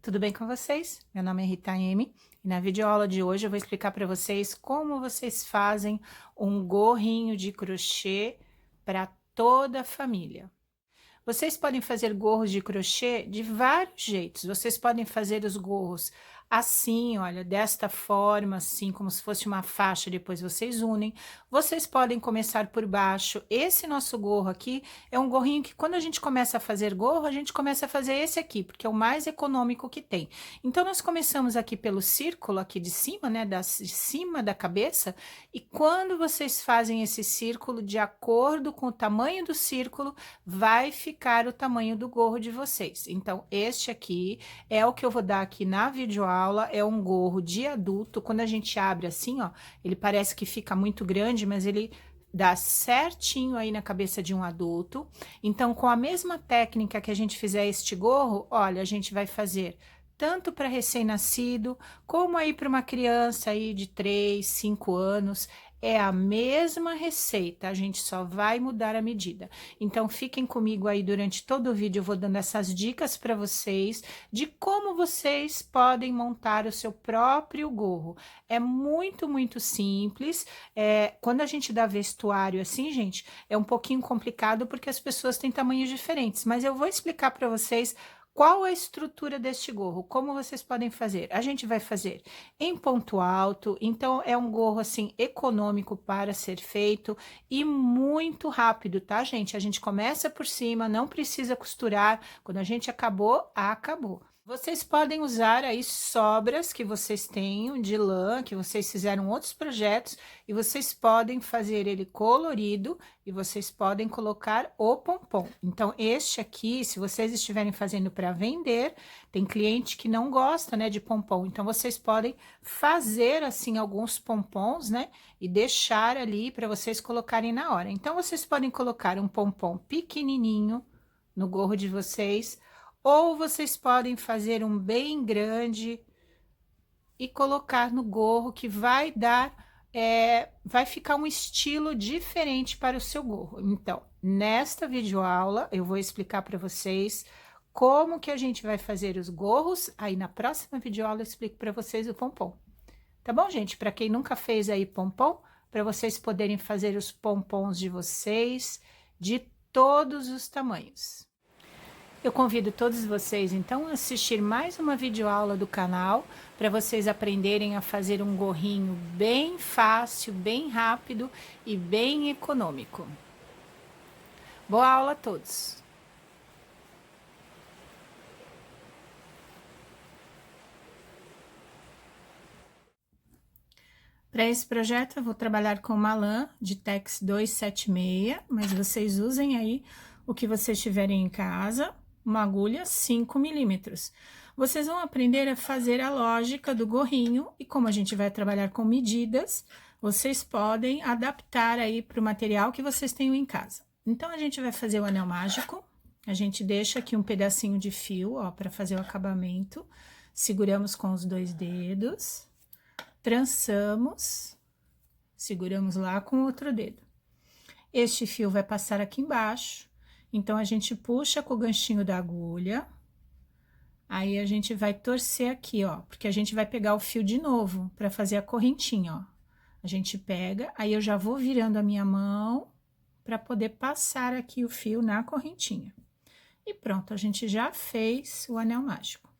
tudo bem com vocês? Meu nome é Rita M e na videoaula de hoje eu vou explicar para vocês como vocês fazem um gorrinho de crochê para toda a família. Vocês podem fazer gorros de crochê de vários jeitos. Vocês podem fazer os gorros assim, olha, desta forma, assim, como se fosse uma faixa, depois vocês unem. Vocês podem começar por baixo. Esse nosso gorro aqui é um gorrinho que quando a gente começa a fazer gorro, a gente começa a fazer esse aqui, porque é o mais econômico que tem. Então, nós começamos aqui pelo círculo aqui de cima, né, de cima da cabeça, e quando vocês fazem esse círculo, de acordo com o tamanho do círculo, vai ficar o tamanho do gorro de vocês. Então, este aqui é o que eu vou dar aqui na videoaula, é um gorro de adulto. Quando a gente abre assim, ó, ele parece que fica muito grande, mas ele dá certinho aí na cabeça de um adulto. Então, com a mesma técnica que a gente fizer este gorro, olha, a gente vai fazer tanto para recém-nascido, como aí para uma criança aí de 3, 5 anos. É a mesma receita, a gente só vai mudar a medida. Então, fiquem comigo aí durante todo o vídeo, eu vou dando essas dicas para vocês de como vocês podem montar o seu próprio gorro. É muito simples. Quando a gente dá vestuário assim, gente, é um pouquinho complicado porque as pessoas têm tamanhos diferentes, mas eu vou explicar para vocês qual a estrutura deste gorro, como vocês podem fazer. A gente vai fazer em ponto alto, então é um gorro assim econômico para ser feito e muito rápido, tá, gente? A gente começa por cima, não precisa costurar. Quando a gente acabou, acabou. Vocês podem usar aí sobras que vocês tenham de lã, que vocês fizeram outros projetos, e vocês podem fazer ele colorido e vocês podem colocar o pompom. Então, este aqui, se vocês estiverem fazendo para vender, tem cliente que não gosta, né, de pompom. Então, vocês podem fazer, assim, alguns pompons, né, e deixar ali para vocês colocarem na hora. Então, vocês podem colocar um pompom pequenininho no gorro de vocês, ou vocês podem fazer um bem grande e colocar no gorro, que vai dar, vai ficar um estilo diferente para o seu gorro. Então, nesta videoaula, eu vou explicar para vocês como que a gente vai fazer os gorros. Aí, na próxima videoaula, eu explico para vocês o pompom. Tá bom, gente? Para quem nunca fez aí pompom, para vocês poderem fazer os pompons de vocês, de todos os tamanhos. Eu convido todos vocês, então, a assistir mais uma videoaula do canal, para vocês aprenderem a fazer um gorrinho bem fácil, bem rápido e bem econômico. Boa aula a todos! Para esse projeto, eu vou trabalhar com uma lã de Tex 276, mas vocês usem aí o que vocês tiverem em casa. Uma agulha 5 milímetros. Vocês vão aprender a fazer a lógica do gorrinho, e como a gente vai trabalhar com medidas, vocês podem adaptar aí para o material que vocês tenham em casa. Então, a gente vai fazer o anel mágico, a gente deixa aqui um pedacinho de fio, ó, para fazer o acabamento, seguramos com os 2 dedos, trançamos, seguramos lá com o outro dedo. Este fio vai passar aqui embaixo. Então, a gente puxa com o ganchinho da agulha, aí a gente vai torcer aqui, ó, porque a gente vai pegar o fio de novo para fazer a correntinha, ó. A gente pega, aí eu já vou virando a minha mão para poder passar aqui o fio na correntinha. E pronto, a gente já fez o anel mágico.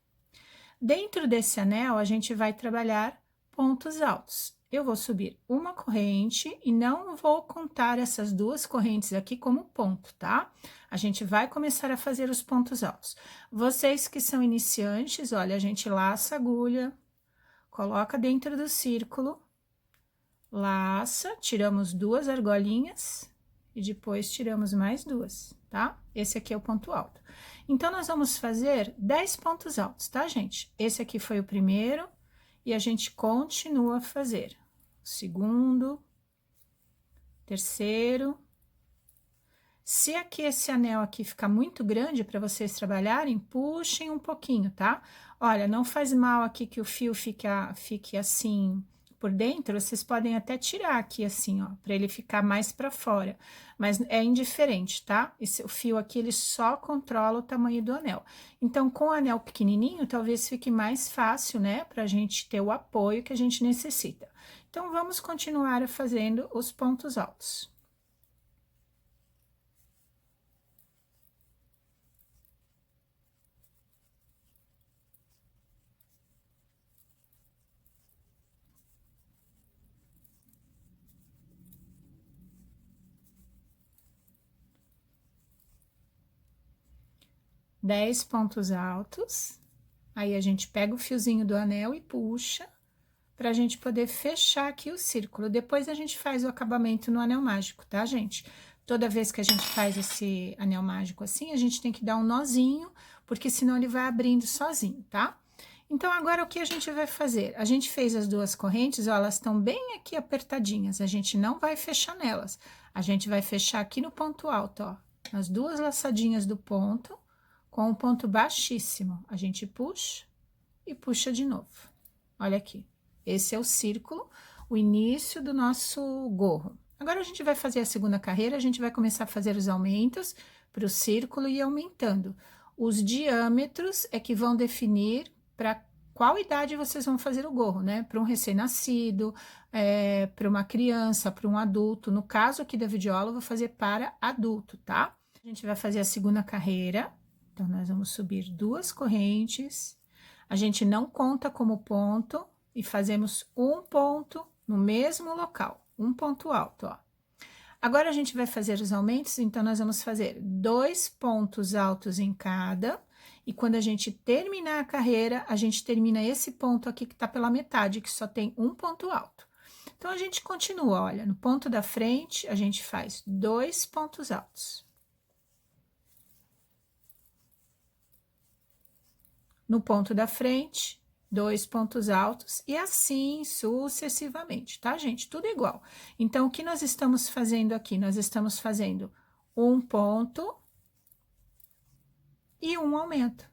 Dentro desse anel, a gente vai trabalhar pontos altos. Eu vou subir uma corrente e não vou contar essas 2 correntes aqui como ponto, tá? A gente vai começar a fazer os pontos altos. Vocês que são iniciantes, olha, a gente laça a agulha, coloca dentro do círculo, laça, tiramos 2 argolinhas e depois tiramos mais 2, tá? Esse aqui é o ponto alto. Então, nós vamos fazer 10 pontos altos, tá, gente? Esse aqui foi o primeiro. E a gente continua a fazer segundo, terceiro. Se aqui esse anel aqui ficar muito grande para vocês trabalharem, puxem um pouquinho, tá? Olha, não faz mal aqui que o fio fique assim por dentro, vocês podem até tirar aqui assim, ó, para ele ficar mais para fora, mas é indiferente, tá? O fio aqui, ele só controla o tamanho do anel. Então, com o anel pequenininho, talvez fique mais fácil, né, pra gente ter o apoio que a gente necessita. Então, vamos continuar fazendo os pontos altos. Dez pontos altos, aí a gente pega o fiozinho do anel e puxa, pra gente poder fechar aqui o círculo. Depois a gente faz o acabamento no anel mágico, tá, gente? Toda vez que a gente faz esse anel mágico assim, a gente tem que dar um nozinho, porque senão ele vai abrindo sozinho, tá? Então, agora o que a gente vai fazer? A gente fez as duas correntes, ó, elas estão bem aqui apertadinhas, a gente não vai fechar nelas. A gente vai fechar aqui no ponto alto, ó, nas duas laçadinhas do ponto, com o ponto baixíssimo. A gente puxa e puxa de novo. Olha aqui. Esse é o círculo, o início do nosso gorro. Agora, a gente vai fazer a segunda carreira, a gente vai começar a fazer os aumentos para o círculo e ir aumentando. Os diâmetros é que vão definir para qual idade vocês vão fazer o gorro, né? Para um recém-nascido, para uma criança, para um adulto. No caso aqui da videoaula, eu vou fazer para adulto, tá? A gente vai fazer a segunda carreira. Então, nós vamos subir duas correntes. A gente não conta como ponto e fazemos um ponto no mesmo local, um ponto alto, ó. Agora, a gente vai fazer os aumentos, então, nós vamos fazer 2 pontos altos em cada, e quando a gente terminar a carreira, a gente termina esse ponto aqui que tá pela metade, que só tem um ponto alto. Então, a gente continua, olha, no ponto da frente, a gente faz 2 pontos altos. No ponto da frente, 2 pontos altos e assim sucessivamente, tá, gente? Tudo igual. Então, o que nós estamos fazendo aqui? Nós estamos fazendo um ponto e um aumento.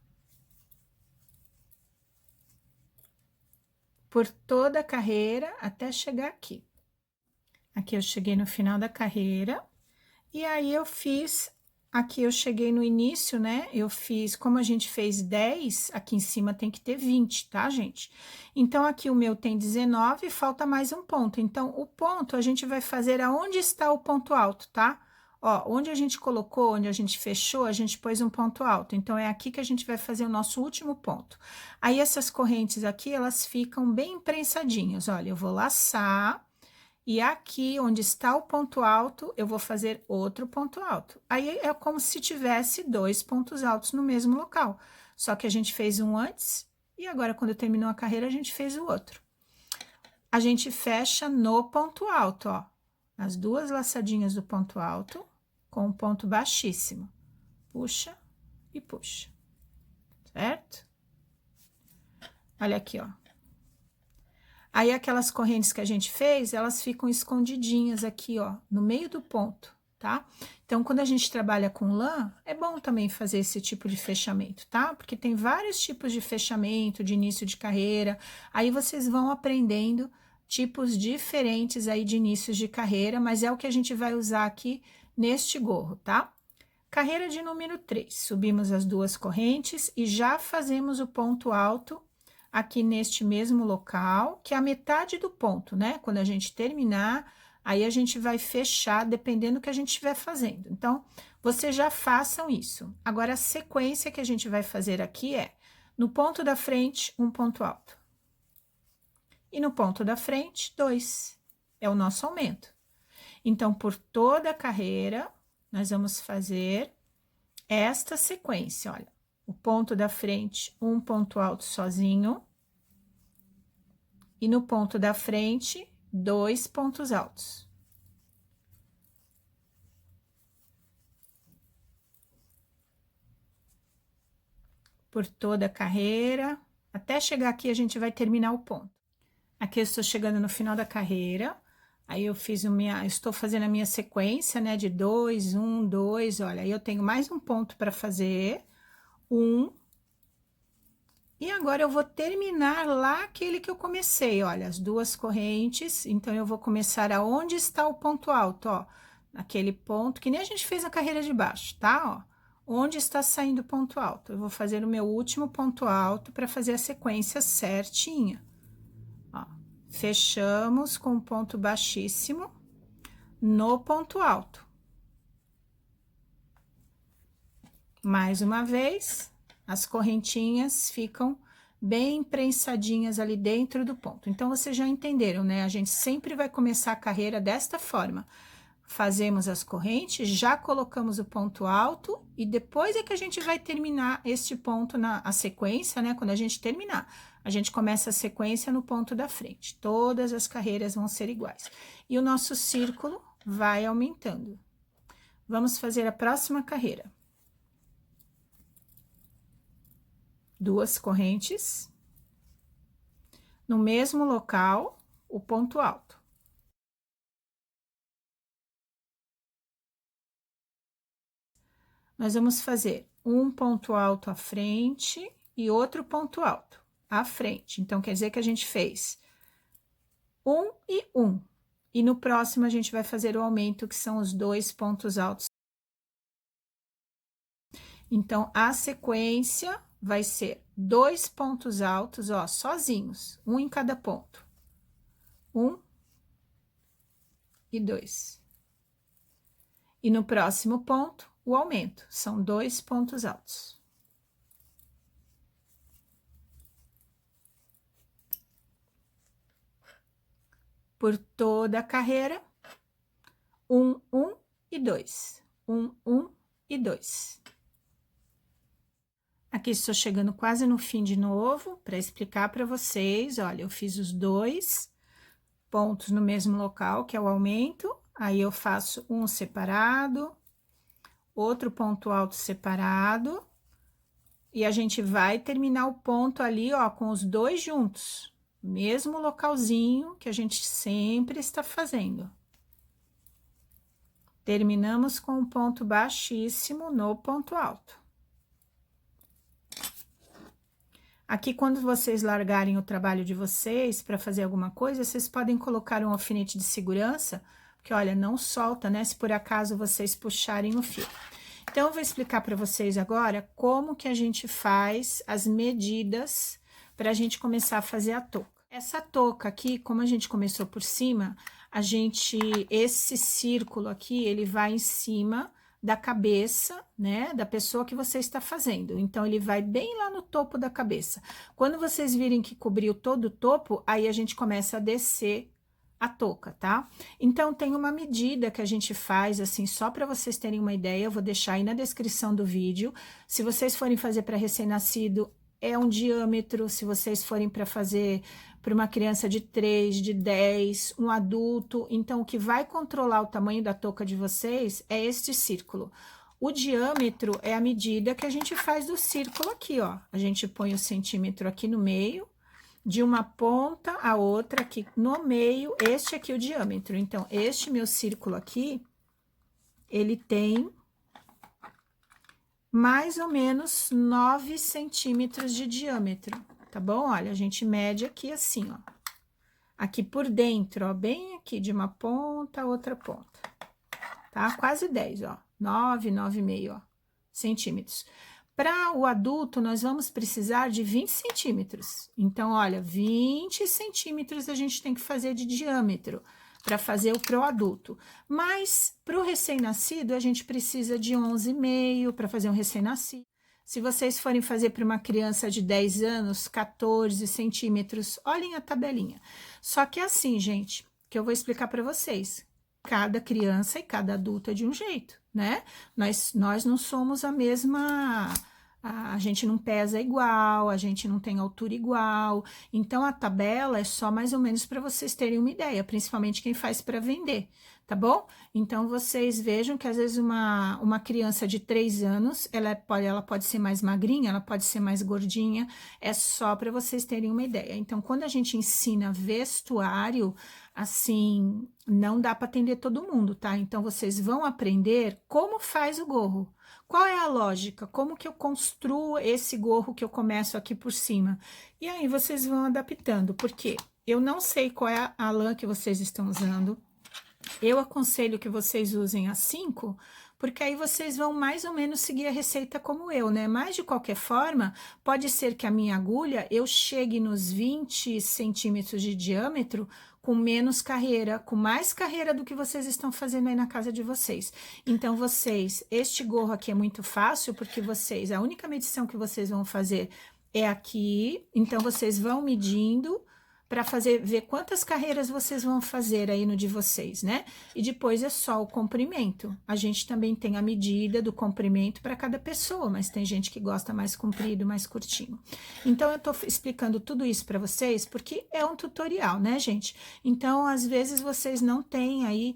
Por toda a carreira até chegar aqui. Aqui eu cheguei no final da carreira e aí eu fiz. Aqui eu cheguei no início, né? Eu fiz, como a gente fez 10, aqui em cima tem que ter 20, tá, gente? Então, aqui o meu tem 19, falta mais um ponto. Então, o ponto a gente vai fazer aonde está o ponto alto, tá? Ó, onde a gente colocou, onde a gente fechou, a gente pôs um ponto alto. Então, é aqui que a gente vai fazer o nosso último ponto. Aí, essas correntes aqui, elas ficam bem prensadinhas. Olha, eu vou laçar. E aqui, onde está o ponto alto, eu vou fazer outro ponto alto. Aí, é como se tivesse 2 pontos altos no mesmo local. Só que a gente fez um antes, e agora, quando terminou a carreira, a gente fez o outro. A gente fecha no ponto alto, ó. As duas laçadinhas do ponto alto, com o ponto baixíssimo. Puxa e puxa. Certo? Olha aqui, ó. Aí, aquelas correntes que a gente fez, elas ficam escondidinhas aqui, ó, no meio do ponto, tá? Então, quando a gente trabalha com lã, é bom também fazer esse tipo de fechamento, tá? Porque tem vários tipos de fechamento, de início de carreira, aí vocês vão aprendendo tipos diferentes aí de inícios de carreira, mas é o que a gente vai usar aqui neste gorro, tá? Carreira de número 3, subimos as duas correntes e já fazemos o ponto alto aqui neste mesmo local, que é a metade do ponto, né? Quando a gente terminar, aí a gente vai fechar, dependendo do que a gente estiver fazendo. Então, vocês já façam isso. Agora, a sequência que a gente vai fazer aqui é, no ponto da frente, um ponto alto. E no ponto da frente, 2. É o nosso aumento. Então, por toda a carreira, nós vamos fazer esta sequência, olha. O ponto da frente, um ponto alto sozinho. E no ponto da frente, 2 pontos altos. Por toda a carreira, até chegar aqui a gente vai terminar o ponto. Aqui eu estou chegando no final da carreira, aí eu fiz estou fazendo a minha sequência, né, de 2, 1, 2, olha, aí eu tenho mais um ponto para fazer, 1, E agora eu vou terminar lá aquele que eu comecei, olha, as duas correntes. Então, eu vou começar aonde está o ponto alto, ó. Aquele ponto que nem a gente fez a carreira de baixo, tá? Ó, onde está saindo o ponto alto. Eu vou fazer o meu último ponto alto para fazer a sequência certinha. Ó, fechamos com um ponto baixíssimo no ponto alto. Mais uma vez, as correntinhas ficam bem prensadinhas ali dentro do ponto. Então, vocês já entenderam, né? A gente sempre vai começar a carreira desta forma. Fazemos as correntes, já colocamos o ponto alto e depois é que a gente vai terminar este ponto a sequência, né? Quando a gente terminar, a gente começa a sequência no ponto da frente. Todas as carreiras vão ser iguais. E o nosso círculo vai aumentando. Vamos fazer a próxima carreira. Duas correntes, no mesmo local, o ponto alto. Nós vamos fazer um ponto alto à frente e outro ponto alto à frente. Então, quer dizer que a gente fez um e um. E no próximo, a gente vai fazer o aumento, que são os dois pontos altos. Então, a sequência vai ser dois pontos altos, ó, sozinhos, um em cada ponto. Um e dois. E no próximo ponto, o aumento, são dois pontos altos. Por toda a carreira, um e dois. Um e dois. Aqui estou chegando quase no fim de novo, para explicar para vocês, olha, eu fiz os dois pontos no mesmo local, que é o aumento, aí eu faço um separado, outro ponto alto separado, e a gente vai terminar o ponto ali, ó, com os dois juntos, mesmo localzinho que a gente sempre está fazendo. Terminamos com um ponto baixíssimo no ponto alto. Aqui, quando vocês largarem o trabalho de vocês para fazer alguma coisa, vocês podem colocar um alfinete de segurança, porque, olha, não solta, né, se por acaso vocês puxarem o fio. Então, eu vou explicar para vocês agora como que a gente faz as medidas para a gente começar a fazer a touca. Essa touca aqui, como a gente começou por cima, esse círculo aqui, ele vai em cima da cabeça, né, da pessoa que você está fazendo. Então, ele vai bem lá no topo da cabeça. Quando vocês virem que cobriu todo o topo, aí a gente começa a descer a touca, tá? Então, tem uma medida que a gente faz, assim, só para vocês terem uma ideia, eu vou deixar aí na descrição do vídeo. Se vocês forem fazer para recém-nascido, é um diâmetro. Se vocês forem para fazer para uma criança de 3, de 10, um adulto, então o que vai controlar o tamanho da touca de vocês é este círculo. O diâmetro é a medida que a gente faz do círculo aqui, ó. A gente põe o centímetro aqui no meio, de uma ponta a outra aqui no meio, este aqui é o diâmetro. Então, este meu círculo aqui, ele tem mais ou menos 9 centímetros de diâmetro, tá bom? Olha, a gente mede aqui assim, ó. Aqui por dentro, ó, bem aqui, de uma ponta a outra ponta, tá? Quase 10, ó. 9, 9,5, ó, centímetros. Para o adulto, nós vamos precisar de 20 centímetros. Então, olha, 20 centímetros a gente tem que fazer de diâmetro para fazer o pro adulto. Mas, para o recém-nascido, a gente precisa de 11,5 para fazer um recém-nascido. Se vocês forem fazer para uma criança de 10 anos, 14 centímetros, olhem a tabelinha. Só que é assim, gente, que eu vou explicar para vocês. Cada criança e cada adulto é de um jeito, né? Nós não somos a mesma... A gente não pesa igual, a gente não tem altura igual. Então, a tabela é só mais ou menos para vocês terem uma ideia, principalmente quem faz para vender, tá bom? Então, vocês vejam que às vezes uma criança de 3 anos, ela pode ser mais magrinha, ela pode ser mais gordinha, é só para vocês terem uma ideia. Então, quando a gente ensina vestuário, assim, não dá para atender todo mundo, tá? Então, vocês vão aprender como faz o gorro. Qual é a lógica? Como que eu construo esse gorro que eu começo aqui por cima? E aí, vocês vão adaptando, porque eu não sei qual é a lã que vocês estão usando. Eu aconselho que vocês usem a 5, porque aí vocês vão mais ou menos seguir a receita como eu, né? Mas de qualquer forma, pode ser que a minha agulha eu chegue nos 20 centímetros de diâmetro com menos carreira, com mais carreira do que vocês estão fazendo aí na casa de vocês. Então, este gorro aqui é muito fácil, porque a única medição que vocês vão fazer é aqui, então vocês vão medindo para ver quantas carreiras vocês vão fazer aí no de vocês, né? E depois é só o comprimento. A gente também tem a medida do comprimento para cada pessoa, mas tem gente que gosta mais comprido, mais curtinho. Então, eu tô explicando tudo isso para vocês porque é um tutorial, né, gente? Então, às vezes vocês não têm aí,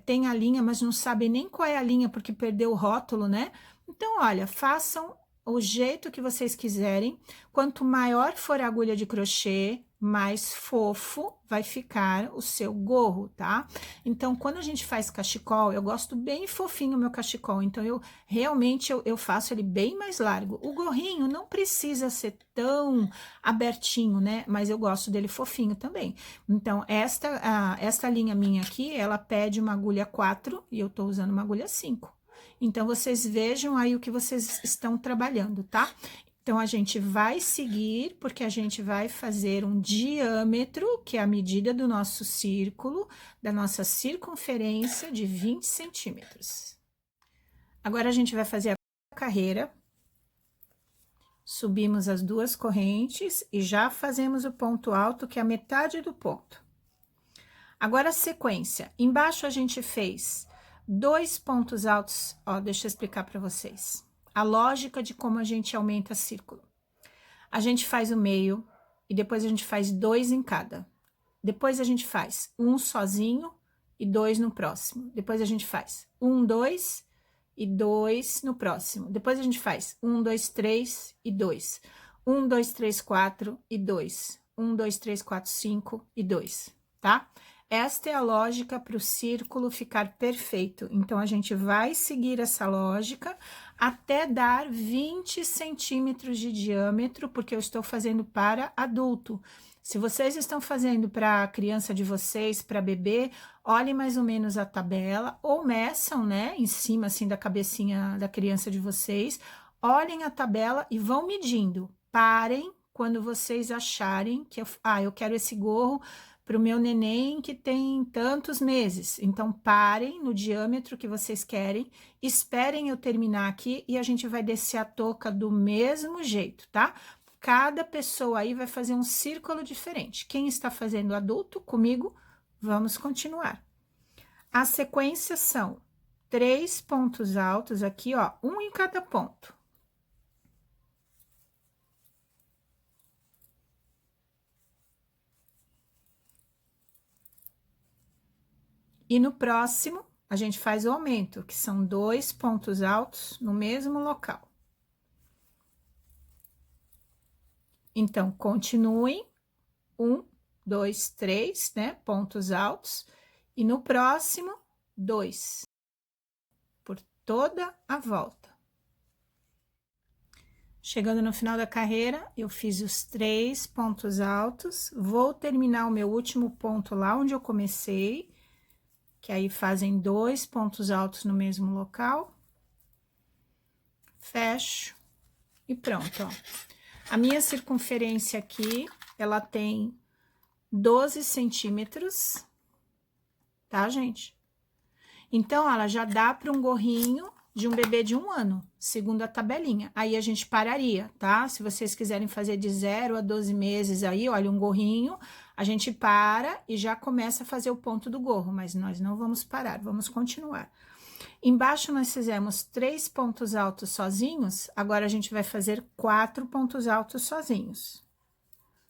tem a linha, mas não sabem nem qual é a linha porque perdeu o rótulo, né? Então, olha, façam o jeito que vocês quiserem. Quanto maior for a agulha de crochê, mais fofo vai ficar o seu gorro, tá? Então, quando a gente faz cachecol, eu gosto bem fofinho o meu cachecol, então eu realmente eu faço ele bem mais largo. O gorrinho não precisa ser tão abertinho, né? Mas eu gosto dele fofinho também. Então, esta linha minha aqui, ela pede uma agulha 4 e eu tô usando uma agulha 5. Então, vocês vejam aí o que vocês estão trabalhando, tá? Então, a gente vai seguir, porque a gente vai fazer um diâmetro, que é a medida do nosso círculo, da nossa circunferência de 20 centímetros. Agora, a gente vai fazer a carreira. Subimos as 2 correntes e já fazemos o ponto alto, que é a metade do ponto. Agora, a sequência. Embaixo, a gente fez 2 pontos altos. Ó, deixa eu explicar para vocês. A lógica de como a gente aumenta círculo. A gente faz o meio e depois a gente faz 2 em cada. Depois a gente faz um sozinho e 2 no próximo. Depois a gente faz 1, 2 e 2 no próximo. Depois a gente faz 1, 2, 3 e 2. 1, 2, 3, 4 e 2. 1, 2, 3, 4, 5 e 2, tá? Esta é a lógica para o círculo ficar perfeito. Então, a gente vai seguir essa lógica até dar 20 centímetros de diâmetro, porque eu estou fazendo para adulto. Se vocês estão fazendo para a criança de vocês, para bebê, olhem mais ou menos a tabela, ou meçam, né, em cima, assim, da cabecinha da criança de vocês. Olhem a tabela e vão medindo. Parem quando vocês acharem que eu quero esse gorro para o meu neném que tem tantos meses. Então, parem no diâmetro que vocês querem, esperem eu terminar aqui e a gente vai descer a touca do mesmo jeito, tá? Cada pessoa aí vai fazer um círculo diferente. Quem está fazendo adulto comigo, vamos continuar. A sequência são 3 pontos altos aqui, ó, um em cada ponto. E no próximo, a gente faz o aumento, que são 2 pontos altos no mesmo local. Então, continuem. 1, 2, 3, né? Pontos altos. E no próximo, 2. Por toda a volta. Chegando no final da carreira, eu fiz os 3 pontos altos. Vou terminar o meu último ponto lá onde eu comecei, que aí fazem 2 pontos altos no mesmo local. Fecho e pronto, ó. A minha circunferência aqui, ela tem 12 centímetros, tá, gente? Então, ela já dá para um gorrinho de um bebê de 1 ano, segundo a tabelinha. Aí, a gente pararia, tá? Se vocês quiserem fazer de 0 a 12 meses aí, olha, um gorrinho, a gente para e já começa a fazer o ponto do gorro, mas nós não vamos parar, vamos continuar. Embaixo, nós fizemos 3 pontos altos sozinhos, agora a gente vai fazer 4 pontos altos sozinhos.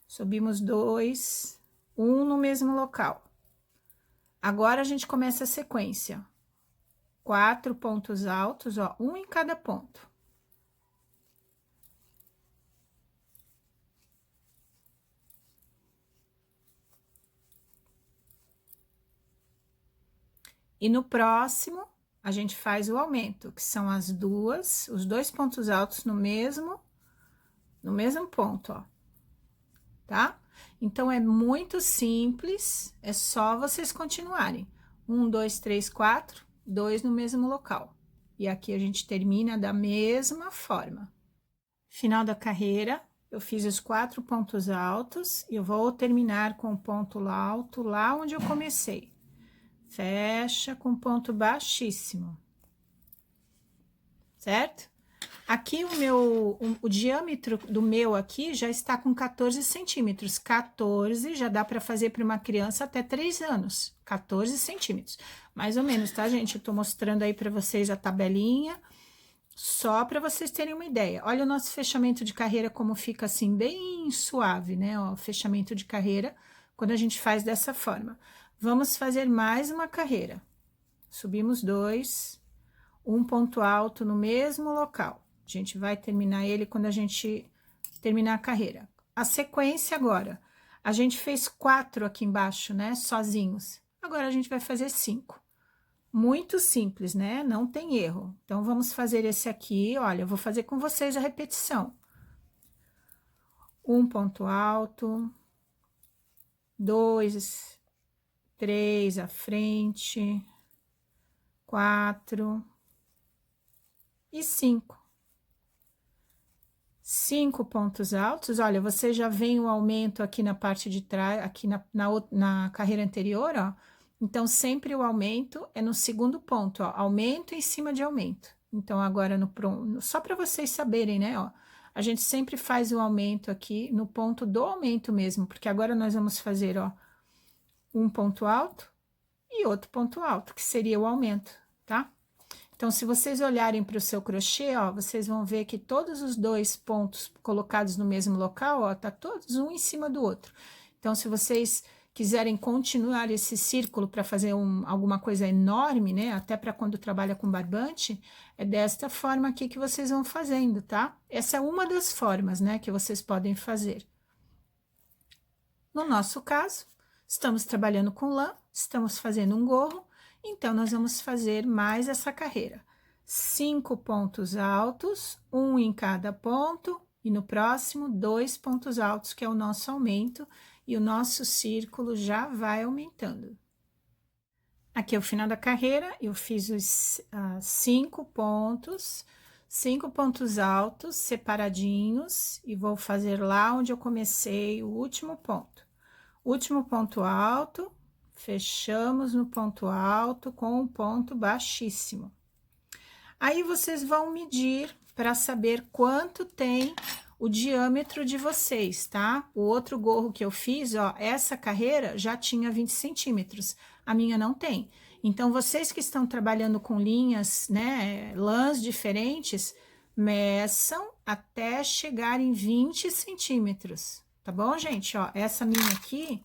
Subimos 2, 1 no mesmo local. Agora, a gente começa a sequência. 4 pontos altos, ó, um em cada ponto. E no próximo, a gente faz o aumento, que são os 2 pontos altos no mesmo ponto, ó, tá? Então, é muito simples, é só vocês continuarem. 1, 2, 3, 4, 2 no mesmo local. E aqui a gente termina da mesma forma. Final da carreira, eu fiz os 4 pontos altos e eu vou terminar com o ponto alto lá onde eu comecei. Fecha com ponto baixíssimo, certo? Aqui o diâmetro do meu aqui já está com 14 centímetros. 14 já dá para fazer para uma criança até 3 anos. 14 centímetros, mais ou menos, tá, gente? Eu tô mostrando aí para vocês a tabelinha, só para vocês terem uma ideia. Olha o nosso fechamento de carreira como fica assim, bem suave, né? Ó, o fechamento de carreira, quando a gente faz dessa forma. Vamos fazer mais uma carreira. Subimos 2, um ponto alto no mesmo local. A gente vai terminar ele quando a gente terminar a carreira. A sequência agora, a gente fez 4 aqui embaixo, né, sozinhos. Agora a gente vai fazer 5. Muito simples, né? Não tem erro. Então, vamos fazer esse aqui, olha, eu vou fazer com vocês a repetição. Um ponto alto, 2, 3 à frente, 4 e 5. 5 pontos altos, olha, você já vem o aumento aqui na parte de trás, aqui na carreira anterior, ó. Então, sempre o aumento é no segundo ponto, ó, aumento em cima de aumento. Então, agora, só para vocês saberem, né, ó, a gente sempre faz o aumento aqui no ponto do aumento mesmo, porque agora nós vamos fazer, ó, um ponto alto e outro ponto alto, que seria o aumento, tá? Então, se vocês olharem para o seu crochê, ó, vocês vão ver que todos os 2 pontos colocados no mesmo local, ó, tá todos um em cima do outro. Então, se vocês quiserem continuar esse círculo para fazer alguma coisa enorme, né, até para quando trabalha com barbante, é desta forma aqui que vocês vão fazendo, tá? Essa é uma das formas, né, que vocês podem fazer. No nosso caso, estamos trabalhando com lã, estamos fazendo um gorro, então, nós vamos fazer mais essa carreira. 5 pontos altos, um em cada ponto, e no próximo, 2 pontos altos, que é o nosso aumento, e o nosso círculo já vai aumentando. Aqui é o final da carreira, eu fiz os 5 pontos altos separadinhos, e vou fazer lá onde eu comecei o último ponto. Último ponto alto, fechamos no ponto alto com um ponto baixíssimo. Aí, vocês vão medir para saber quanto tem o diâmetro de vocês, tá? O outro gorro que eu fiz, ó, essa carreira já tinha 20 centímetros, a minha não tem. Então, vocês que estão trabalhando com linhas, né, lãs diferentes, meçam até chegar em 20 centímetros, tá bom, gente? Ó, essa minha aqui,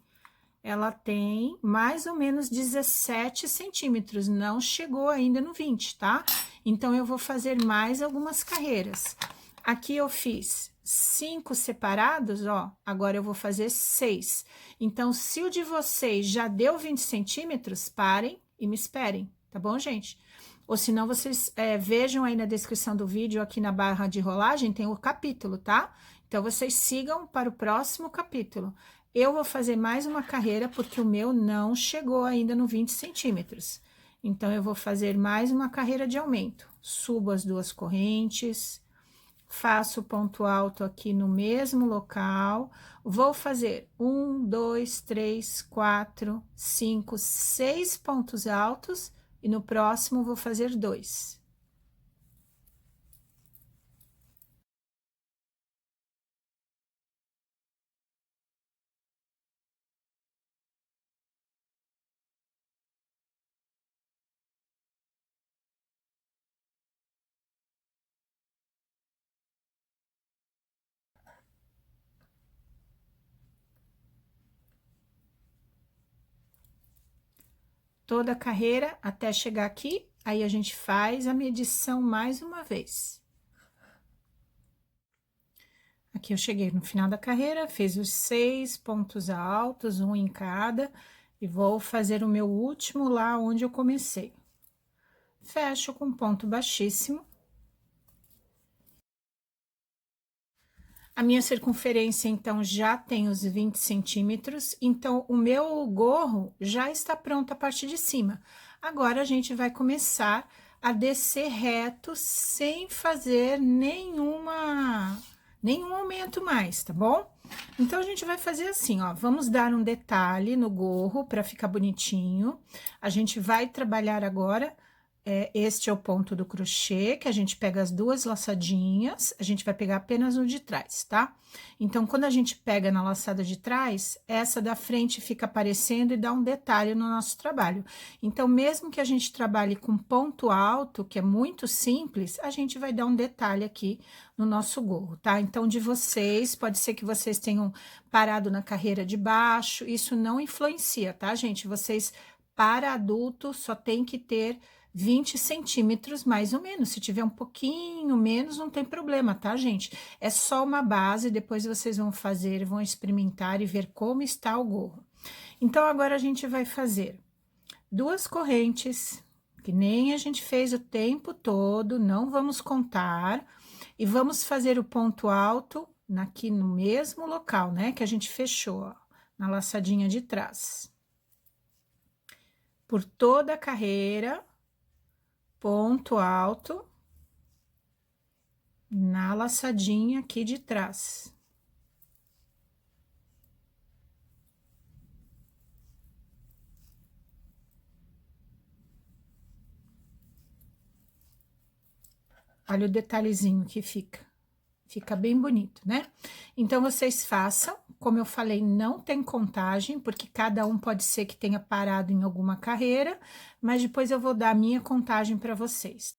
ela tem mais ou menos 17 centímetros, não chegou ainda no 20, tá? Então, eu vou fazer mais algumas carreiras. Aqui eu fiz 5 separados, ó, agora eu vou fazer 6. Então, se o de vocês já deu 20 centímetros, parem e me esperem, tá bom, gente? Ou senão, vocês vejam aí na descrição do vídeo, aqui na barra de rolagem, tem o capítulo, tá? Então, vocês sigam para o próximo capítulo. Eu vou fazer mais uma carreira, porque o meu não chegou ainda no 20 centímetros. Então, eu vou fazer mais uma carreira de aumento. Subo as 2 correntes, faço o ponto alto aqui no mesmo local. Vou fazer 1, 2, 3, 4, 5, 6 pontos altos, e no próximo vou fazer 2. toda a carreira até chegar aqui, aí a gente faz a medição mais uma vez. Aqui eu cheguei no final da carreira, fiz os 6 pontos altos, um em cada, e vou fazer o meu último lá onde eu comecei. Fecho com ponto baixíssimo. A minha circunferência, então, já tem os 20 centímetros, então, o meu gorro já está pronto a parte de cima. Agora, a gente vai começar a descer reto, sem fazer nenhum aumento mais, tá bom? Então, a gente vai fazer assim, ó, vamos dar um detalhe no gorro para ficar bonitinho. A gente vai trabalhar agora... este é o ponto do crochê, que a gente pega as duas laçadinhas, a gente vai pegar apenas o de trás, tá? Então, quando a gente pega na laçada de trás, essa da frente fica aparecendo e dá um detalhe no nosso trabalho. Então, mesmo que a gente trabalhe com ponto alto, que é muito simples, a gente vai dar um detalhe aqui no nosso gorro, tá? Então, de vocês, pode ser que vocês tenham parado na carreira de baixo, isso não influencia, tá, gente? Vocês, para adulto, só tem que ter 20 centímetros, mais ou menos. Se tiver um pouquinho menos, não tem problema, tá, gente? É só uma base, depois vocês vão fazer, vão experimentar e ver como está o gorro. Então, agora a gente vai fazer 2 correntes, que nem a gente fez o tempo todo, não vamos contar, e vamos fazer o ponto alto aqui no mesmo local, né, que a gente fechou, ó, na laçadinha de trás. Por toda a carreira, ponto alto na laçadinha aqui de trás. Olha o detalhezinho que fica bem bonito, né? Então, vocês façam, como eu falei, não tem contagem, porque cada um pode ser que tenha parado em alguma carreira, mas depois eu vou dar a minha contagem para vocês.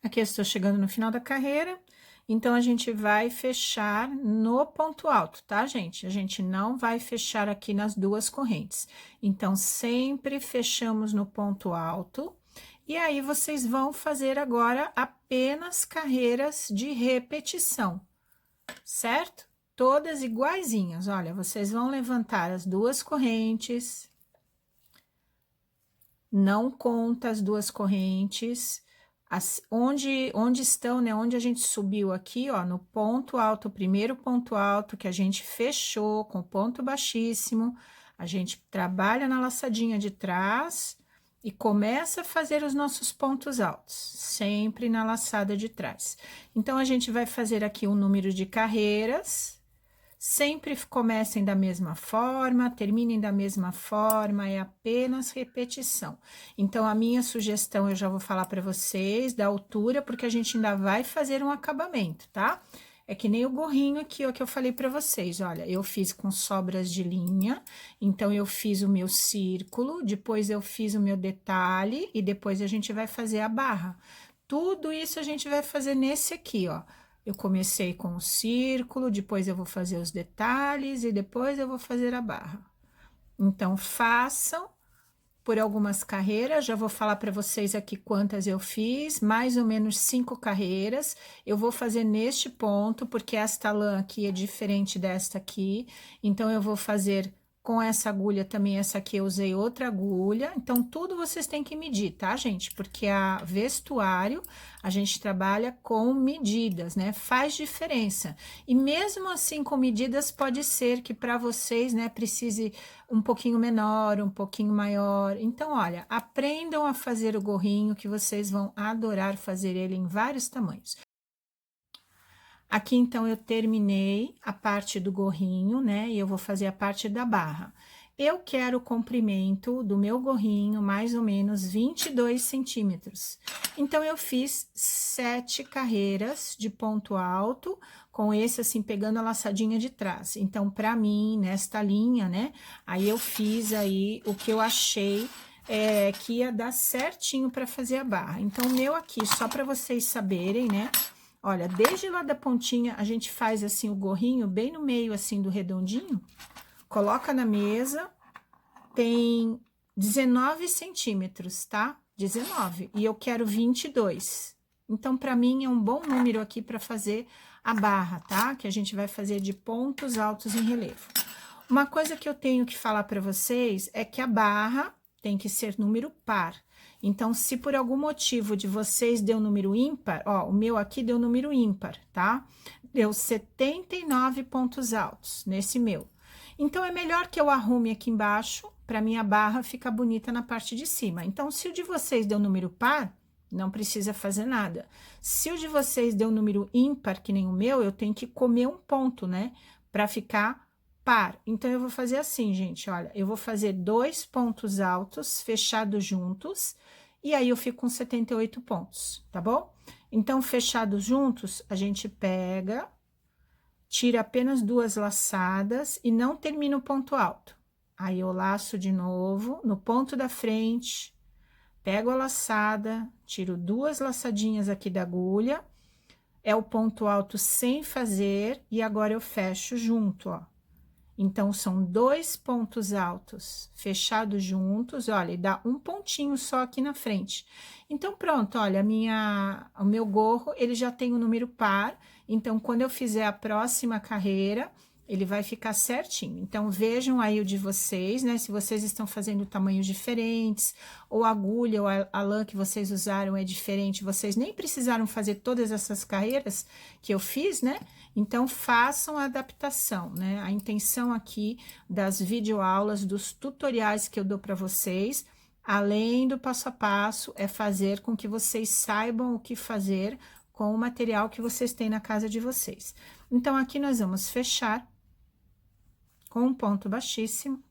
Aqui eu estou chegando no final da carreira, então a gente vai fechar no ponto alto, tá, gente? A gente não vai fechar aqui nas 2 correntes. Então, sempre fechamos no ponto alto, e aí vocês vão fazer agora apenas carreiras de repetição, certo? Todas iguaizinhas, olha, vocês vão levantar as 2 correntes, não conta as 2 correntes, onde estão, né, onde a gente subiu aqui, ó, no ponto alto, o primeiro ponto alto que a gente fechou com ponto baixíssimo, a gente trabalha na laçadinha de trás e começa a fazer os nossos pontos altos, sempre na laçada de trás. Então, a gente vai fazer aqui um número de carreiras. Sempre comecem da mesma forma, terminem da mesma forma, é apenas repetição. Então, a minha sugestão eu já vou falar para vocês da altura, porque a gente ainda vai fazer um acabamento, tá? É que nem o gorrinho aqui, ó, que eu falei para vocês, olha, eu fiz com sobras de linha, então eu fiz o meu círculo, depois eu fiz o meu detalhe e depois a gente vai fazer a barra. Tudo isso a gente vai fazer nesse aqui, ó. Eu comecei com o círculo, depois eu vou fazer os detalhes e depois eu vou fazer a barra. Então, façam por algumas carreiras, já vou falar para vocês aqui quantas eu fiz, mais ou menos 5 carreiras. Eu vou fazer neste ponto, porque esta lã aqui é diferente desta aqui, então eu vou fazer com essa agulha também, essa aqui eu usei outra agulha, então tudo vocês têm que medir, tá, gente? Porque a vestuário, a gente trabalha com medidas, né? Faz diferença. E mesmo assim, com medidas, pode ser que para vocês, né, precise um pouquinho menor, um pouquinho maior. Então, olha, aprendam a fazer o gorrinho, que vocês vão adorar fazer ele em vários tamanhos. Aqui, então, eu terminei a parte do gorrinho, né? E eu vou fazer a parte da barra. Eu quero o comprimento do meu gorrinho, mais ou menos 22 centímetros. Então, eu fiz 7 carreiras de ponto alto, com esse, assim, pegando a laçadinha de trás. Então, pra mim, nesta linha, né? Aí, eu fiz aí o que eu achei que ia dar certinho pra fazer a barra. Então, o meu aqui, só pra vocês saberem, né? Olha, desde lá da pontinha, a gente faz assim o gorrinho bem no meio assim do redondinho, coloca na mesa, tem 19 centímetros, tá? 19. E eu quero 22. Então, para mim, é um bom número aqui para fazer a barra, tá? Que a gente vai fazer de pontos altos em relevo. Uma coisa que eu tenho que falar para vocês é que a barra tem que ser número par. Então, se por algum motivo de vocês deu número ímpar, ó, o meu aqui deu número ímpar, tá? Deu 79 pontos altos nesse meu. Então, é melhor que eu arrume aqui embaixo, para minha barra ficar bonita na parte de cima. Então, se o de vocês deu número par, não precisa fazer nada. Se o de vocês deu número ímpar, que nem o meu, eu tenho que comer um ponto, né? Para ficar par. Então, eu vou fazer assim, gente, olha, eu vou fazer 2 pontos altos fechados juntos, e aí eu fico com 78 pontos, tá bom? Então, fechados juntos, a gente pega, tira apenas 2 laçadas e não termina o ponto alto. Aí, eu laço de novo no ponto da frente, pego a laçada, tiro 2 laçadinhas aqui da agulha, é o ponto alto sem fazer, e agora eu fecho junto, ó. Então, são 2 pontos altos fechados juntos, olha, e dá um pontinho só aqui na frente. Então, pronto, olha, o meu gorro, ele já tem o número par, então, quando eu fizer a próxima carreira, ele vai ficar certinho. Então, vejam aí o de vocês, né, se vocês estão fazendo tamanhos diferentes, ou a agulha ou a lã que vocês usaram é diferente, vocês nem precisaram fazer todas essas carreiras que eu fiz, né? Então, façam a adaptação, né? A intenção aqui das videoaulas, dos tutoriais que eu dou para vocês, além do passo a passo, é fazer com que vocês saibam o que fazer com o material que vocês têm na casa de vocês. Então, aqui nós vamos fechar com um ponto baixíssimo.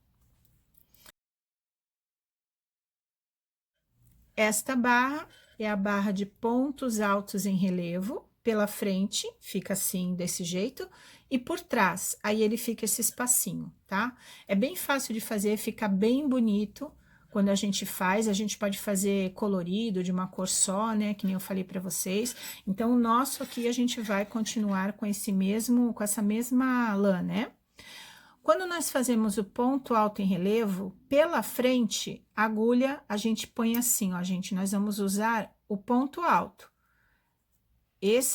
Esta barra é a barra de pontos altos em relevo. Pela frente, fica assim, desse jeito, e por trás, aí ele fica esse espacinho, tá? É bem fácil de fazer, fica bem bonito quando a gente faz. A gente pode fazer colorido, de uma cor só, né, que nem eu falei pra vocês. Então, o nosso aqui, a gente vai continuar com com essa mesma lã, né? Quando nós fazemos o ponto alto em relevo, pela frente, a agulha, a gente põe assim, ó, gente, nós vamos usar o ponto alto.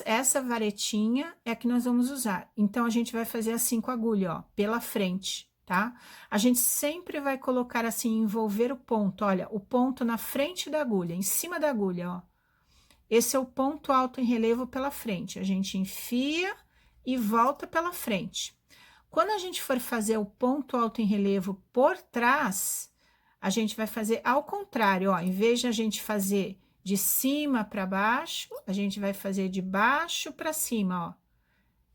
Essa varetinha é a que nós vamos usar. Então, a gente vai fazer assim com a agulha, ó, pela frente, tá? A gente sempre vai colocar assim, envolver o ponto, olha, o ponto na frente da agulha, em cima da agulha, ó. Esse é o ponto alto em relevo pela frente. A gente enfia e volta pela frente. Quando a gente for fazer o ponto alto em relevo por trás, a gente vai fazer ao contrário, ó, em vez de a gente fazer de cima para baixo, a gente vai fazer de baixo para cima, ó.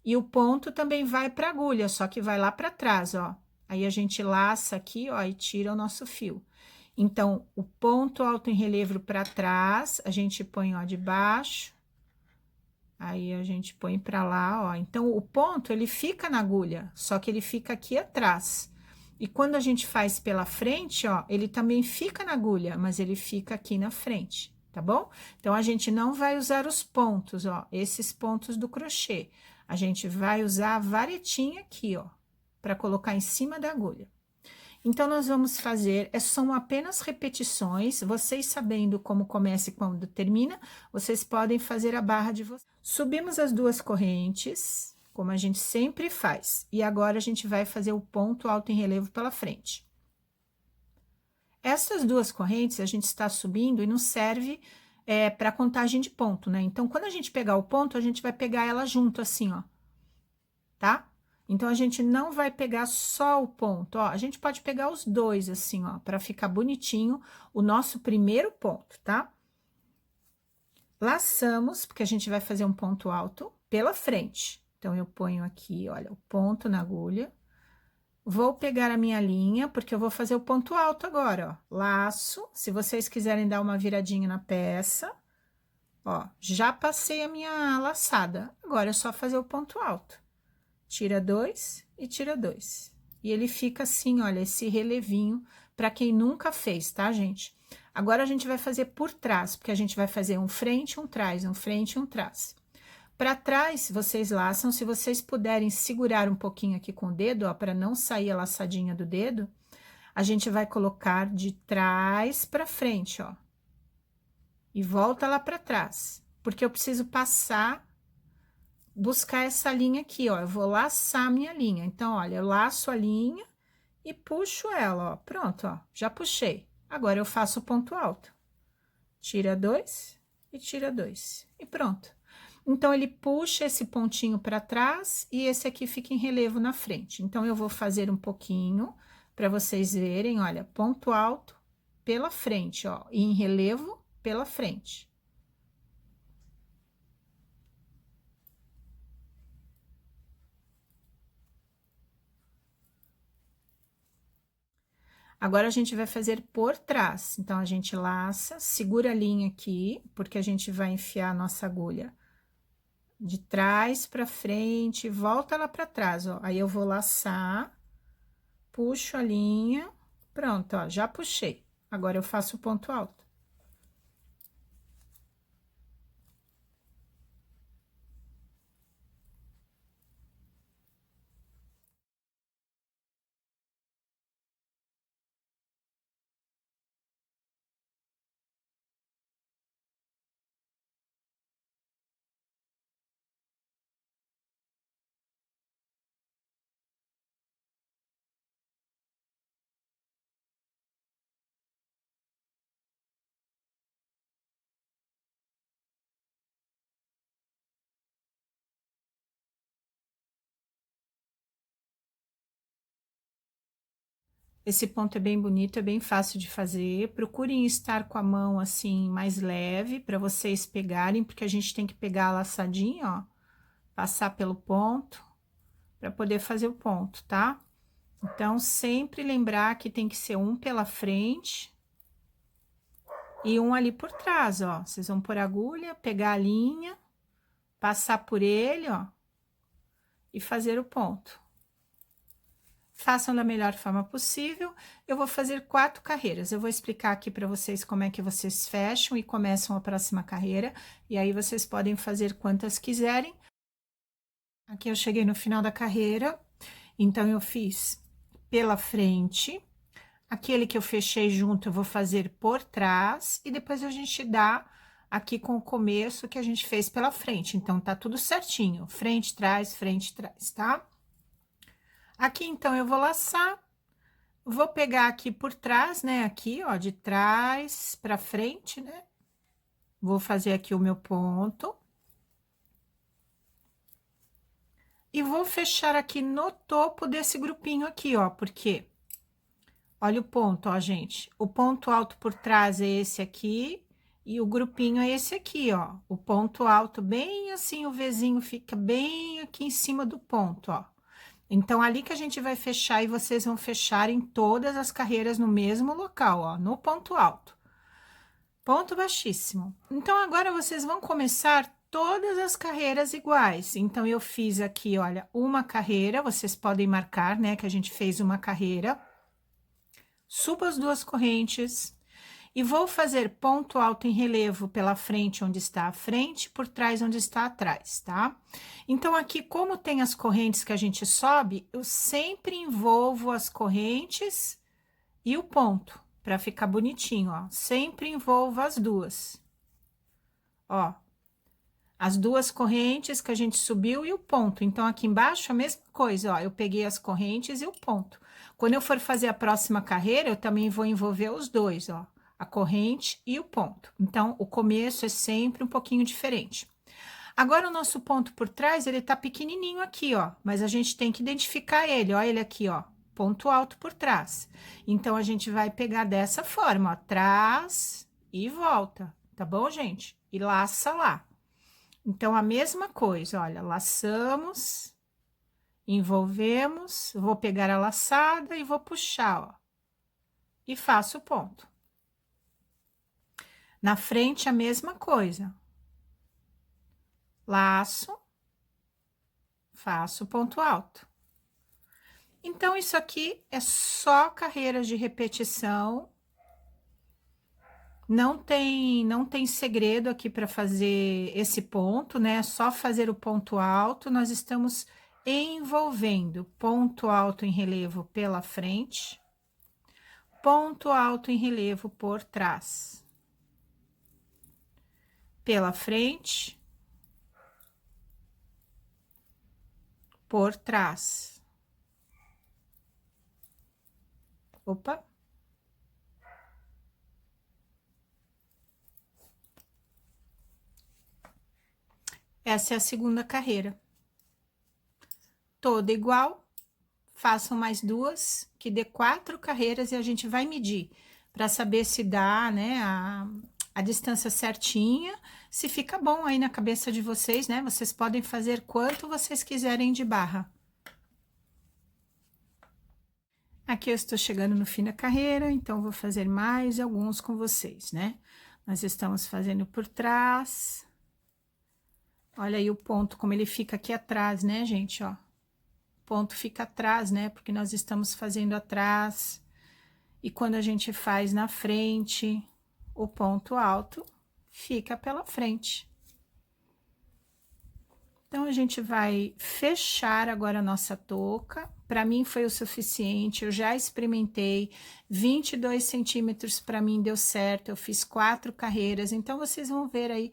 E o ponto também vai para a agulha, só que vai lá para trás, ó. Aí a gente laça aqui, ó, e tira o nosso fio. Então, o ponto alto em relevo para trás, a gente põe, ó, de baixo. Aí a gente põe para lá, ó. Então, o ponto, ele fica na agulha, só que ele fica aqui atrás. E quando a gente faz pela frente, ó, ele também fica na agulha, mas ele fica aqui na frente. Tá bom? Então, a gente não vai usar os pontos, ó, esses pontos do crochê. A gente vai usar a varetinha aqui, ó, para colocar em cima da agulha. Então, nós vamos fazer, são apenas repetições, vocês sabendo como começa e quando termina, vocês podem fazer a barra de vocês. Subimos as 2 correntes, como a gente sempre faz, e agora a gente vai fazer o ponto alto em relevo pela frente. Essas 2 correntes a gente está subindo e não serve para contagem de ponto, né? Então, quando a gente pegar o ponto, a gente vai pegar ela junto assim, ó, tá? Então, a gente não vai pegar só o ponto, ó, a gente pode pegar os 2 assim, ó, para ficar bonitinho o nosso primeiro ponto, tá? Laçamos, porque a gente vai fazer um ponto alto pela frente. Então, eu ponho aqui, olha, o ponto na agulha. Vou pegar a minha linha, porque eu vou fazer o ponto alto agora, ó. Laço, se vocês quiserem dar uma viradinha na peça, ó, já passei a minha laçada. Agora é só fazer o ponto alto. Tira 2 e tira 2. E ele fica assim, olha, esse relevinho, para quem nunca fez, tá, gente? Agora, a gente vai fazer por trás, porque a gente vai fazer um frente, um trás, um frente e um trás. Para trás, vocês laçam, se vocês puderem segurar um pouquinho aqui com o dedo, ó, para não sair a laçadinha do dedo, a gente vai colocar de trás para frente, ó. E volta lá para trás, porque eu preciso buscar essa linha aqui, ó. Eu vou laçar a minha linha. Então, olha, eu laço a linha e puxo ela, ó. Pronto, ó, já puxei. Agora eu faço o ponto alto. Tira 2 e tira 2 e pronto. Então, ele puxa esse pontinho para trás e esse aqui fica em relevo na frente. Então, eu vou fazer um pouquinho para vocês verem, olha, ponto alto pela frente, ó, e em relevo pela frente. Agora, a gente vai fazer por trás. Então, a gente laça, segura a linha aqui, porque a gente vai enfiar a nossa agulha de trás para frente, volta lá para trás, ó. Aí, eu vou laçar, puxo a linha, pronto, ó, já puxei. Agora, eu faço o ponto alto. Esse ponto é bem bonito, é bem fácil de fazer. Procurem estar com a mão assim mais leve para vocês pegarem, porque a gente tem que pegar a laçadinha, ó, passar pelo ponto para poder fazer o ponto, tá? Então, sempre lembrar que tem que ser um pela frente e um ali por trás, ó. Vocês vão pôr a agulha, pegar a linha, passar por ele, ó, e fazer o ponto. Façam da melhor forma possível. Eu vou fazer 4 carreiras. Eu vou explicar aqui para vocês como é que vocês fecham e começam a próxima carreira. E aí, vocês podem fazer quantas quiserem. Aqui eu cheguei no final da carreira. Então, eu fiz pela frente. Aquele que eu fechei junto, eu vou fazer por trás. E depois a gente dá aqui com o começo que a gente fez pela frente. Então, tá tudo certinho. Frente, trás, tá? Aqui, então, eu vou laçar, vou pegar aqui por trás, né, aqui, ó, de trás pra frente, né, vou fazer aqui o meu ponto. E vou fechar aqui no topo desse grupinho aqui, ó, porque, olha o ponto, ó, gente, o ponto alto por trás é esse aqui, e o grupinho é esse aqui, ó, o ponto alto bem assim, o Vzinho fica bem aqui em cima do ponto, ó. Então, ali que a gente vai fechar e vocês vão fechar em todas as carreiras no mesmo local, ó, no ponto alto. Ponto baixíssimo. Então, agora vocês vão começar todas as carreiras iguais. Então, eu fiz aqui, olha, uma carreira, vocês podem marcar, né, que a gente fez uma carreira. Subo as 2 correntes. E vou fazer ponto alto em relevo pela frente, onde está a frente, por trás, onde está atrás, tá? Então, aqui, como tem as correntes que a gente sobe, eu sempre envolvo as correntes e o ponto, para ficar bonitinho, ó. Sempre envolvo as duas. Ó, as 2 correntes que a gente subiu e o ponto. Então, aqui embaixo, a mesma coisa, ó. Eu peguei as correntes e o ponto. Quando eu for fazer a próxima carreira, eu também vou envolver os dois, ó, a corrente e o ponto. Então, o começo é sempre um pouquinho diferente. Agora, o nosso ponto por trás, ele tá pequenininho aqui, ó, mas a gente tem que identificar ele, ó, ele aqui, ó, ponto alto por trás. Então, a gente vai pegar dessa forma, ó, trás e volta, tá bom, gente? E laça lá. Então, a mesma coisa, olha, laçamos, envolvemos, vou pegar a laçada e vou puxar, ó, e faço o ponto. Na frente, a mesma coisa. Laço, faço ponto alto. Então, isso aqui é só carreiras de repetição. Não tem segredo aqui para fazer esse ponto, né? É só fazer o ponto alto. Nós estamos envolvendo ponto alto em relevo pela frente, ponto alto em relevo por trás. Pela frente, por trás. Opa! Essa é a segunda carreira. Toda igual, façam mais duas, que dê 4 carreiras e a gente vai medir para saber se dá, né, a distância certinha, se fica bom aí na cabeça de vocês, né? Vocês podem fazer quanto vocês quiserem de barra. Aqui eu estou chegando no fim da carreira, então vou fazer mais alguns com vocês, né? Nós estamos fazendo por trás. Olha aí o ponto, como ele fica aqui atrás, né, gente, ó. O ponto fica atrás, né, porque nós estamos fazendo atrás. E quando a gente faz na frente, o ponto alto fica pela frente. Então, a gente vai fechar agora a nossa touca. Para mim foi o suficiente, eu já experimentei, 22 centímetros para mim deu certo, eu fiz 4 carreiras. Então, vocês vão ver aí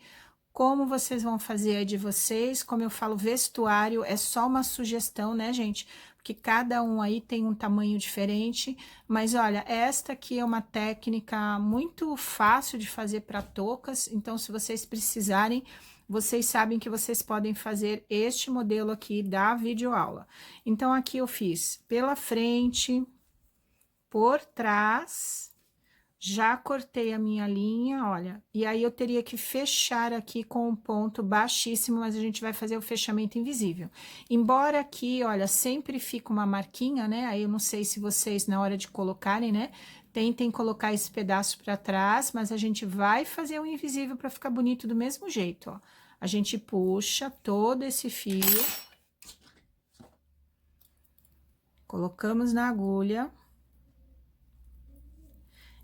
como vocês vão fazer aí de vocês. Como eu falo, vestuário é só uma sugestão, né, gente? Porque cada um aí tem um tamanho diferente. Mas olha, esta aqui é uma técnica muito fácil de fazer para toucas. Então, se vocês precisarem, vocês sabem que vocês podem fazer este modelo aqui da videoaula. Então, aqui eu fiz pela frente, por trás. Já cortei a minha linha, olha, e aí eu teria que fechar aqui com um ponto baixíssimo, mas a gente vai fazer o fechamento invisível. Embora aqui, olha, sempre fica uma marquinha, né? Aí eu não sei se vocês, na hora de colocarem, né, tentem colocar esse pedaço para trás, mas a gente vai fazer o invisível para ficar bonito do mesmo jeito, ó. A gente puxa todo esse fio, colocamos na agulha.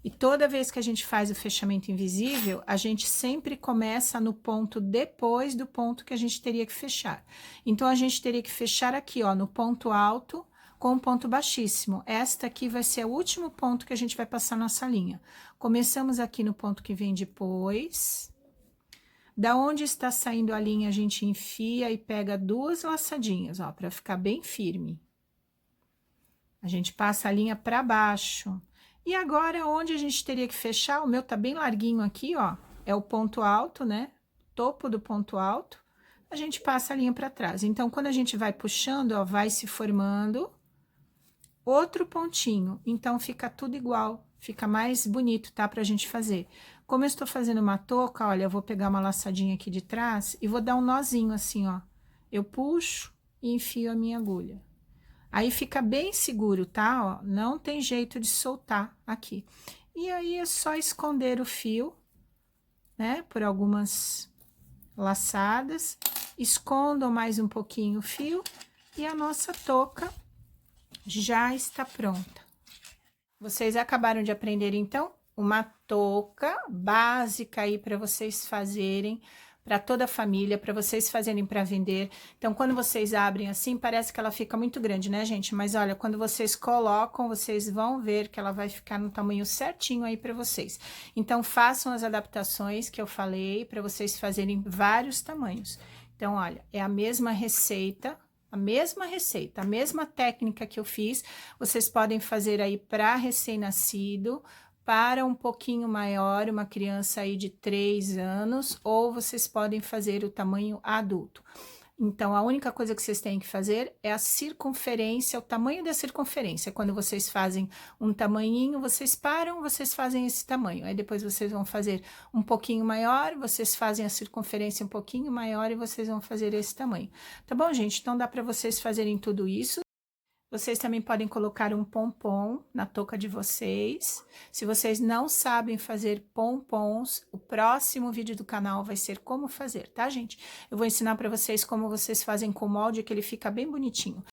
E toda vez que a gente faz o fechamento invisível, a gente sempre começa no ponto depois do ponto que a gente teria que fechar. Então, a gente teria que fechar aqui, ó, no ponto alto com um ponto baixíssimo. Esta aqui vai ser o último ponto que a gente vai passar nossa linha. Começamos aqui no ponto que vem depois. Da onde está saindo a linha, a gente enfia e pega 2 laçadinhas, ó, para ficar bem firme. A gente passa a linha para baixo. E agora, onde a gente teria que fechar, o meu tá bem larguinho aqui, ó, é o ponto alto, né? Topo do ponto alto, a gente passa a linha para trás. Então, quando a gente vai puxando, ó, vai se formando outro pontinho. Então, fica tudo igual, fica mais bonito, tá? Pra gente fazer. Como eu estou fazendo uma touca, olha, eu vou pegar uma laçadinha aqui de trás e vou dar um nozinho assim, ó. Eu puxo e enfio a minha agulha. Aí fica bem seguro, tá? Ó, não tem jeito de soltar aqui. E aí é só esconder o fio, né? Por algumas laçadas. Escondam mais um pouquinho o fio e a nossa touca já está pronta. Vocês acabaram de aprender, então, uma touca básica aí para vocês fazerem para toda a família, para vocês fazerem para vender. Então, quando vocês abrem assim, parece que ela fica muito grande, né, gente? Mas olha, quando vocês colocam, vocês vão ver que ela vai ficar no tamanho certinho aí para vocês. Então, façam as adaptações que eu falei para vocês fazerem vários tamanhos. Então, olha, é a mesma receita, a mesma técnica que eu fiz, vocês podem fazer aí para recém-nascido, para um pouquinho maior, uma criança aí de 3 anos, ou vocês podem fazer o tamanho adulto. Então, a única coisa que vocês têm que fazer é a circunferência, o tamanho da circunferência. Quando vocês fazem um tamanhinho, vocês param, vocês fazem esse tamanho. Aí depois vocês vão fazer um pouquinho maior, vocês fazem a circunferência um pouquinho maior e vocês vão fazer esse tamanho. Tá bom, gente? Então, dá para vocês fazerem tudo isso. Vocês também podem colocar um pompom na touca de vocês. Se vocês não sabem fazer pompons, o próximo vídeo do canal vai ser como fazer, tá, gente? Eu vou ensinar para vocês como vocês fazem com molde, que ele fica bem bonitinho.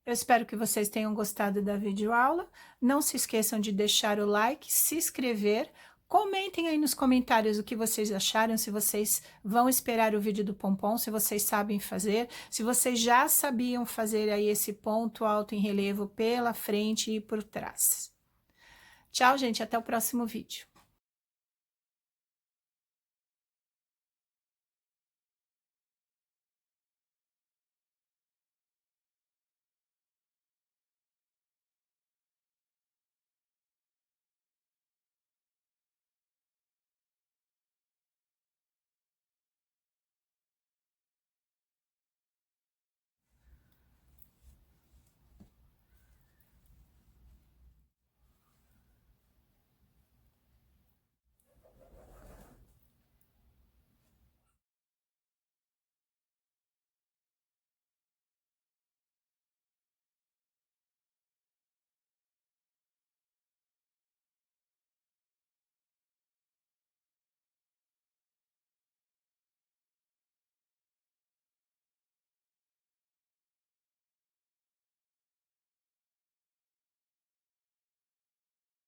Eu espero que vocês tenham gostado da videoaula. Não se esqueçam de deixar o like, se inscrever. Comentem aí nos comentários o que vocês acharam, se vocês vão esperar o vídeo do pompom, se vocês sabem fazer, se vocês já sabiam fazer aí esse ponto alto em relevo pela frente e por trás. Tchau, gente, até o próximo vídeo.